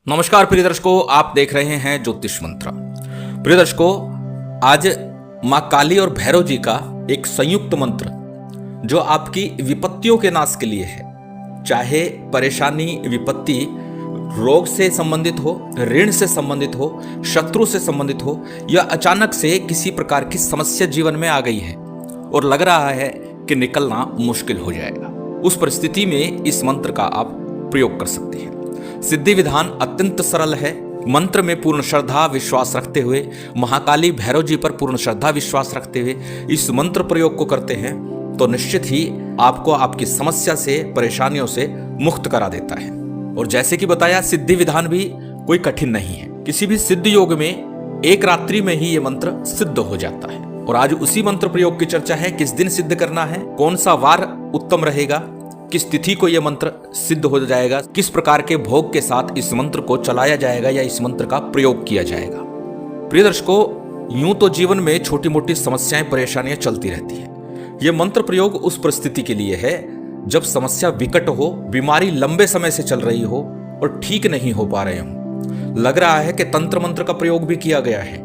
नमस्कार प्रिय दर्शकों, आप देख रहे हैं ज्योतिष मंत्र। प्रिय दर्शकों, आज मां काली और भैरव जी का एक संयुक्त मंत्र जो आपकी विपत्तियों के नाश के लिए है। चाहे परेशानी, विपत्ति रोग से संबंधित हो, ऋण से संबंधित हो, शत्रु से संबंधित हो, या अचानक से किसी प्रकार की समस्या जीवन में आ गई है और लग रहा है कि निकलना मुश्किल हो जाएगा, उस परिस्थिति में इस मंत्र का आप प्रयोग कर सकते हैं। सिद्धि विधान अत्यंत सरल है। मंत्र में पूर्ण श्रद्धा विश्वास रखते हुए, महाकाली भैरव जी पर पूर्ण श्रद्धा विश्वास रखते हुए इस मंत्र प्रयोग को करते हैं तो निश्चित ही आपको आपकी समस्या से, परेशानियों से मुक्त करा देता है। और जैसे कि बताया, सिद्धि विधान भी कोई कठिन नहीं है। किसी भी सिद्ध योग में एक रात्रि में ही ये मंत्र सिद्ध हो जाता है। और आज उसी मंत्र प्रयोग की चर्चा है। किस दिन सिद्ध करना है, कौन सा वार उत्तम रहेगा, किस तिथि को यह मंत्र सिद्ध हो जाएगा, किस प्रकार के भोग के साथ इस मंत्र को चलाया जाएगा या इस मंत्र का प्रयोग किया जाएगा। प्रिय दर्शकों, यूं तो जीवन में छोटी मोटी समस्याएं, परेशानियां चलती रहती है। यह मंत्र प्रयोग उस परिस्थिति के लिए है जब समस्या विकट हो, बीमारी लंबे समय से चल रही हो और ठीक नहीं हो पा रहे हो, लग रहा है कि तंत्र मंत्र का प्रयोग भी किया गया है,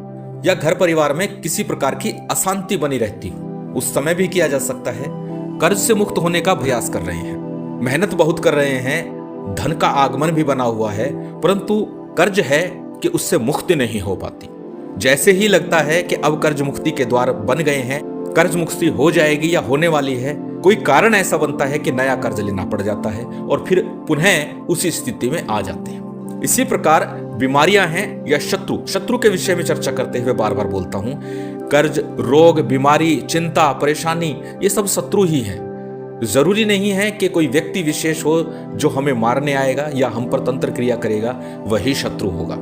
या घर परिवार में किसी प्रकार की अशांति बनी रहती हो, उस समय भी किया जा सकता है। कर्ज से मुक्त होने का प्रयास कर रहे हैं, मेहनत बहुत कर रहे हैं, धन का आगमन भी बना हुआ है, परंतु कर्ज है कि उससे मुक्ति नहीं हो पाती। जैसे ही लगता है कि अब कर्ज मुक्ति के द्वार बन गए हैं, कर्ज मुक्ति हो जाएगी या होने वाली है, कोई कारण ऐसा बनता है कि नया कर्ज लेना पड़ जाता है और फिर पुनः उसी स्थिति में आ जाते हैं। इसी प्रकार बीमारियां हैं या शत्रु के विषय में चर्चा करते हुए बार बार बोलता हूं, कर्ज, रोग, बीमारी, चिंता, परेशानी, ये सब शत्रु ही हैं। जरूरी नहीं है कि कोई व्यक्ति विशेष हो जो हमें मारने आएगा या हम पर तंत्र क्रिया करेगा वही शत्रु होगा।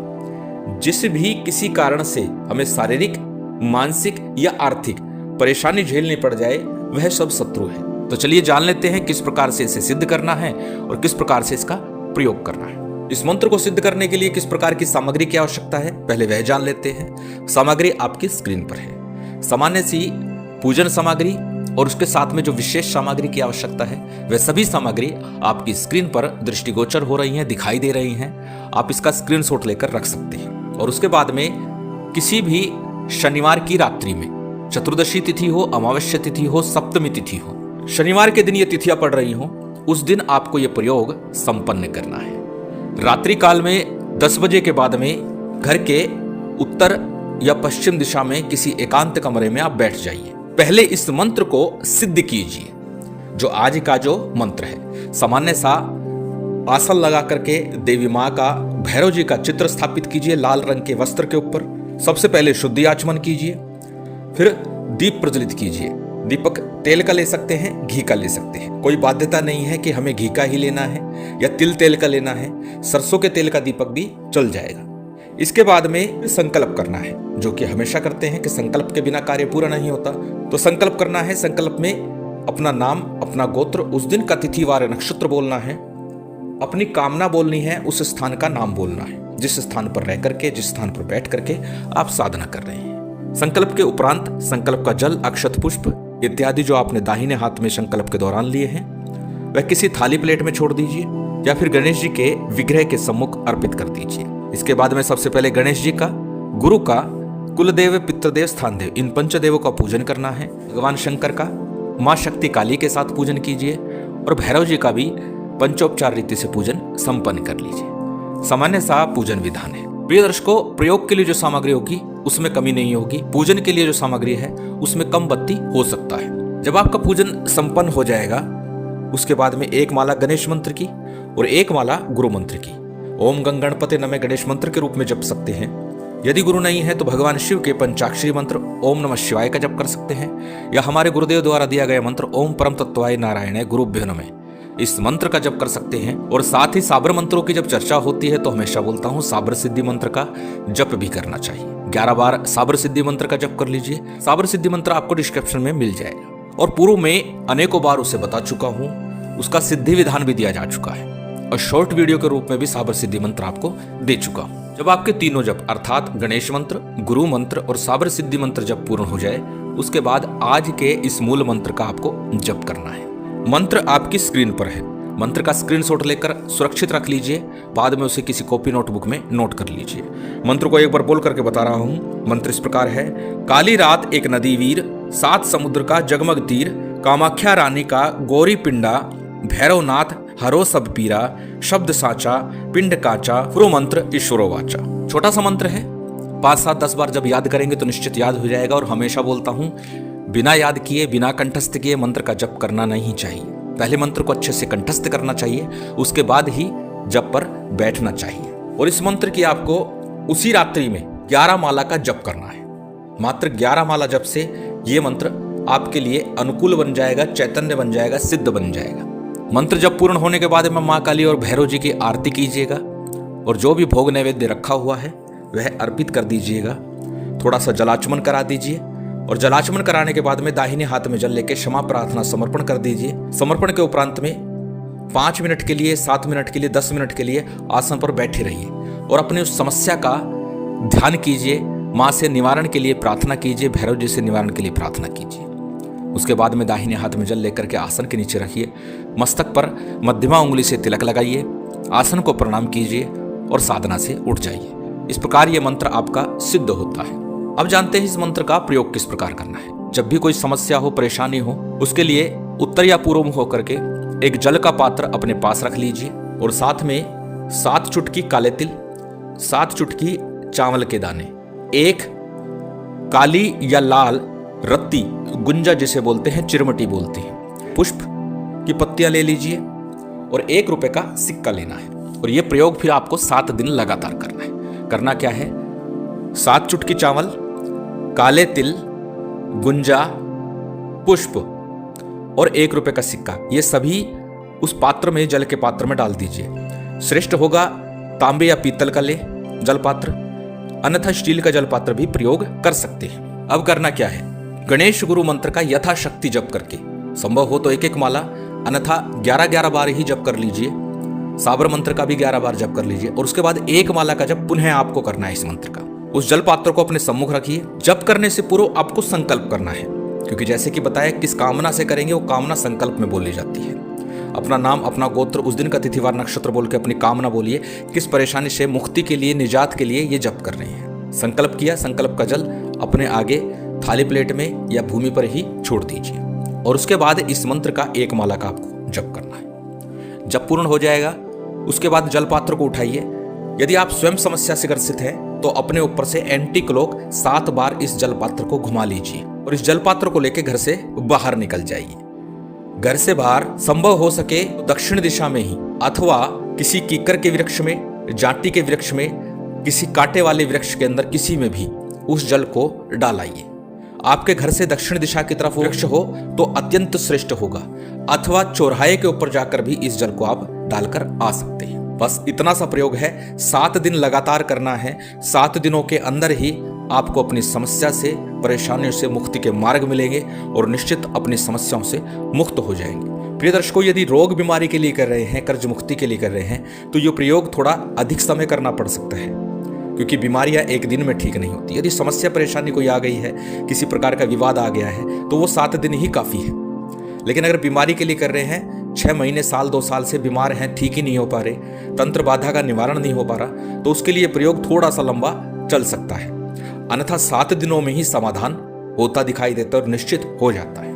जिस भी किसी कारण से हमें शारीरिक, मानसिक या आर्थिक परेशानी झेलनी पड़ जाए, वह सब शत्रु है। तो चलिए जान लेते हैं किस प्रकार से इसे सिद्ध करना है और किस प्रकार से इसका प्रयोग करना है। इस मंत्र को सिद्ध करने के लिए किस प्रकार की सामग्री की आवश्यकता है, पहले वह जान लेते हैं। सामग्री आपकी स्क्रीन पर है। सामान्य सी पूजन सामग्री और उसके साथ में जो विशेष सामग्री की आवश्यकता है, वह सभी सामग्री आपकी स्क्रीन पर दृष्टिगोचर हो रही हैं, दिखाई दे रही हैं। आप इसका स्क्रीनशॉट लेकर रख सकते हैं। और उसके बाद में किसी भी शनिवार की रात्रि में, चतुर्दशी तिथि हो, अमावस्या तिथि हो, सप्तमी तिथि हो, शनिवार के दिन ये तिथियां पड़ रही हो, उस दिन आपको यह प्रयोग संपन्न करना है। रात्रि काल में 10 बजे के बाद में घर के उत्तर या पश्चिम दिशा में किसी एकांत कमरे में आप बैठ जाइए। पहले इस मंत्र को सिद्ध कीजिए। जो आज का जो मंत्र है, सामान्य सा आसन लगा करके देवी माँ का, भैरव जी का चित्र स्थापित कीजिए लाल रंग के वस्त्र के ऊपर। सबसे पहले शुद्धि आचमन कीजिए, फिर दीप प्रज्वलित कीजिए। दीपक तेल का ले सकते हैं, घी का ले सकते हैं, कोई बाध्यता नहीं है कि हमें घी का ही लेना है या तिल तेल का लेना है। सरसों के तेल का दीपक भी चल जाएगा। इसके बाद में संकल्प करना है, जो कि हमेशा करते हैं कि संकल्प के बिना कार्य पूरा नहीं होता। तो संकल्प करना है। संकल्प में अपना नाम, अपना गोत्र, उस दिन का तिथि वार नक्षत्र बोलना है, अपनी कामना बोलनी है, उस स्थान का नाम बोलना है जिस स्थान पर रह करके, जिस स्थान पर बैठ करके आप साधना कर रहे हैं। संकल्प के उपरांत संकल्प का जल, अक्षत, पुष्प इत्यादि जो आपने दाहिने हाथ में संकल्प के दौरान लिए हैं, वह किसी थाली प्लेट में छोड़ दीजिए या फिर गणेश जी के विग्रह के सम्मुख अर्पित कर दीजिए। इसके बाद में सबसे पहले गणेश जी का, गुरु का, कुलदेव, पितृदेव, स्थान देव, इन पंचदेवों का पूजन करना है। भगवान शंकर का मां शक्ति काली के साथ पूजन कीजिए और भैरव जी का भी पंचोपचार रीति से पूजन संपन्न कर लीजिए। सामान्य सा पूजन विधान है। प्रिय दर्शकों, प्रयोग के लिए जो सामग्री होगी उसमें कमी नहीं होगी। पूजन के लिए जो सामग्री है उसमें कम बत्ती हो सकता है। जब आपका पूजन संपन्न हो जाएगा, उसके बाद में एक माला गणेश मंत्र की और एक माला गुरु मंत्र की, ओम गं गणपते नमः गणेश मंत्र के रूप में जप सकते हैं। यदि गुरु नहीं है तो भगवान शिव के पंचाक्षरी मंत्र ओम नमः शिवाय का जप कर सकते हैं, या हमारे गुरुदेव द्वारा दिया गया मंत्र ओम परम तत्वाय नारायण गुरुभ्यो नमः, इस मंत्र का जप कर सकते हैं। और साथ ही साबर मंत्रों की जब चर्चा होती है तो हमेशा बोलता हूं, साबर सिद्धि मंत्र का जप भी करना चाहिए। 11 बार साबर सिद्धि मंत्र का जप कर लीजिए। साबर सिद्धि मंत्र आपको डिस्क्रिप्शन में मिल जाएगा और पूर्व में अनेकों बार उसे बता चुका हूं, उसका सिद्धि विधान भी दिया जा चुका है और शॉर्ट वीडियो के रूप में भी साबर सिद्धि मंत्र आपको दे चुका हूं। जब आपके तीनों जप अर्थात गणेश मंत्र, गुरु मंत्र और साबर सिद्धि मंत्र जब पूर्ण हो जाए, उसके बाद आज के इस मूल मंत्र का आपको जप करना है। मंत्र आपकी स्क्रीन पर है। मंत्र का स्क्रीनशॉट लेकर सुरक्षित रख लीजिए, बाद में उसे किसी कॉपी नोटबुक में नोट कर लीजिए। मंत्र को एक बार बोल करके बता रहा हूं। मंत्र इस प्रकार है। काली रात एक नदी वीर, 7 समुद्र का जगमग तीर, कामाख्या रानी का गौरी पिंडा, भैरवनाथ हरो सब पीरा, शब्द साचा पिंड काचा, पुरो मंत्र ईश्वरो वाचा। छोटा सा मंत्र है, 5, 7, 10 बार जब याद करेंगे तो निश्चित याद हो जाएगा। और हमेशा बोलता हूं, बिना याद किए, बिना कंठस्थ किए मंत्र का जप करना नहीं चाहिए। पहले मंत्र को अच्छे से कंठस्थ करना चाहिए, उसके बाद ही जप पर बैठना चाहिए। और इस मंत्र की आपको उसी रात्रि में 11 माला का जप करना है। मात्र 11 माला जप से ये मंत्र आपके लिए अनुकूल बन जाएगा, चैतन्य बन जाएगा, सिद्ध बन जाएगा। मंत्र जब पूर्ण होने के बाद में माँ काली और भैरव जी की आरती कीजिएगा और जो भी भोग नैवेद्य रखा हुआ है वह अर्पित कर दीजिएगा। थोड़ा सा जलाचमन करा दीजिए और जलाचमन कराने के बाद में दाहिने हाथ में जल लेके क्षमा प्रार्थना समर्पण कर दीजिए। समर्पण के उपरांत में 5 मिनट के लिए, 7 मिनट के लिए, 10 मिनट के लिए आसन पर बैठे रहिए और अपनी उस समस्या का ध्यान कीजिए। माँ से निवारण के लिए प्रार्थना कीजिए, भैरव जी से निवारण के लिए प्रार्थना कीजिए। उसके बाद में दाहिने हाथ में जल लेकर के आसन के नीचे रखिए, मस्तक पर मध्यमा उंगली से तिलक लगाइए, आसन को प्रणाम कीजिए और साधना से उठ जाइए। इस प्रकार ये मंत्र आपका सिद्ध होता है। अब जानते हैं इस मंत्र का प्रयोग किस प्रकार करना है। जब भी कोई समस्या हो, परेशानी हो, उसके लिए उत्तर या पूर्व मुख होकर के एक जल का पात्र अपने पास रख लीजिए और साथ में 7 चुटकी काले तिल, 7 चुटकी चावल के दाने, 1 काली या लाल रत्ती, गुंजा जिसे बोलते हैं, चिरमटी बोलते हैं, पुष्प की पत्तियां ले लीजिए और 1 रुपए का सिक्का लेना है। और यह प्रयोग फिर आपको 7 दिन लगातार करना है। करना क्या है, 7 चुटकी चावल, काले तिल, गुंजा, पुष्प और 1 रुपए का सिक्का, ये सभी उस पात्र में, जल के पात्र में डाल दीजिए। श्रेष्ठ होगा तांबे या पीतल का ले जल पात्र, अन्यथा स्टील का जल पात्र भी प्रयोग कर सकते हैं। अब करना क्या है, गणेश गुरु मंत्र का यथाशक्ति जप करके, संभव हो तो 1-1 माला, अन्यथा 11-11 बार ही जप कर लीजिए। साबर मंत्र का भी 11 बार जप कर लीजिए और उसके बाद 1 माला का जप पुनः आपको करना है इस मंत्र का। उस जल पात्र को अपने सम्मुख रखिए। जप करने से पूर्व आपको संकल्प करना है, क्योंकि जैसे कि बताया किस कामना से करेंगे वो कामना संकल्प में बोली जाती है। अपना नाम, अपना गोत्र, उस दिन का तिथिवार नक्षत्र बोल के अपनी कामना बोलिए, किस परेशानी से मुक्ति के लिए, निजात के लिए ये जप कर रहे हैं। संकल्प किया, संकल्प का जल अपने आगे थाली प्लेट में या भूमि पर ही छोड़ दीजिए और उसके बाद इस मंत्र का 1 माला का आपको जप करना है। जब पूर्ण हो जाएगा उसके बाद जल पात्र को उठाइए। यदि आप स्वयं समस्या से ग्रसित हैं तो अपने ऊपर से एंटी क्लॉक 7 बार इस जल पात्र को घुमा लीजिए और इस जल पात्र को लेकर घर से बाहर निकल जाइए। घर से बाहर संभव हो सके दक्षिण दिशा में ही, अथवा किसी कीकर के वृक्ष में, जाटी के वृक्ष में, किसी कांटे वाले वृक्ष के अंदर, किसी में भी उस जल को डालाइए। आपके घर से दक्षिण दिशा की तरफ वृक्ष हो तो अत्यंत श्रेष्ठ होगा, अथवा चौराहे के ऊपर जाकर भी इस जल को आप डालकर आ सकते हैं। बस इतना सा प्रयोग है, 7 दिन लगातार करना है। 7 दिनों के अंदर ही आपको अपनी समस्या से, परेशानियों से मुक्ति के मार्ग मिलेंगे और निश्चित अपनी समस्याओं से मुक्त हो जाएंगे। प्रिय दर्शकों, यदि रोग बीमारी के लिए कर रहे हैं, कर्ज मुक्ति के लिए कर रहे हैं, तो ये प्रयोग थोड़ा अधिक समय करना पड़ सकता है, क्योंकि बीमारियां एक दिन में ठीक नहीं होती। यदि समस्या परेशानी कोई आ गई है, किसी प्रकार का विवाद आ गया है, तो वो 7 दिन ही काफ़ी है। लेकिन अगर बीमारी के लिए कर रहे हैं, 6 महीने, साल, 2 साल से बीमार हैं, ठीक ही नहीं हो पा रहे, तंत्र बाधा का निवारण नहीं हो पा रहा, तो उसके लिए प्रयोग थोड़ा सा लंबा चल सकता है। अन्यथा 7 दिनों में ही समाधान होता दिखाई देता और निश्चित हो जाता है।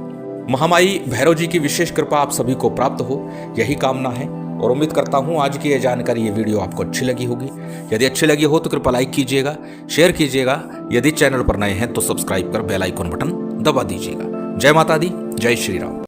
महामाई भैरव जी की विशेष कृपा आप सभी को प्राप्त हो, यही कामना है और उम्मीद करता हूं आज की ये जानकारी, ये वीडियो आपको अच्छी लगी होगी। यदि अच्छी लगी हो तो कृपया लाइक कीजिएगा, शेयर कीजिएगा। यदि चैनल पर नए हैं तो सब्सक्राइब कर बेल आइकन बटन दबा दीजिएगा। जय माता दी, जय श्री राम।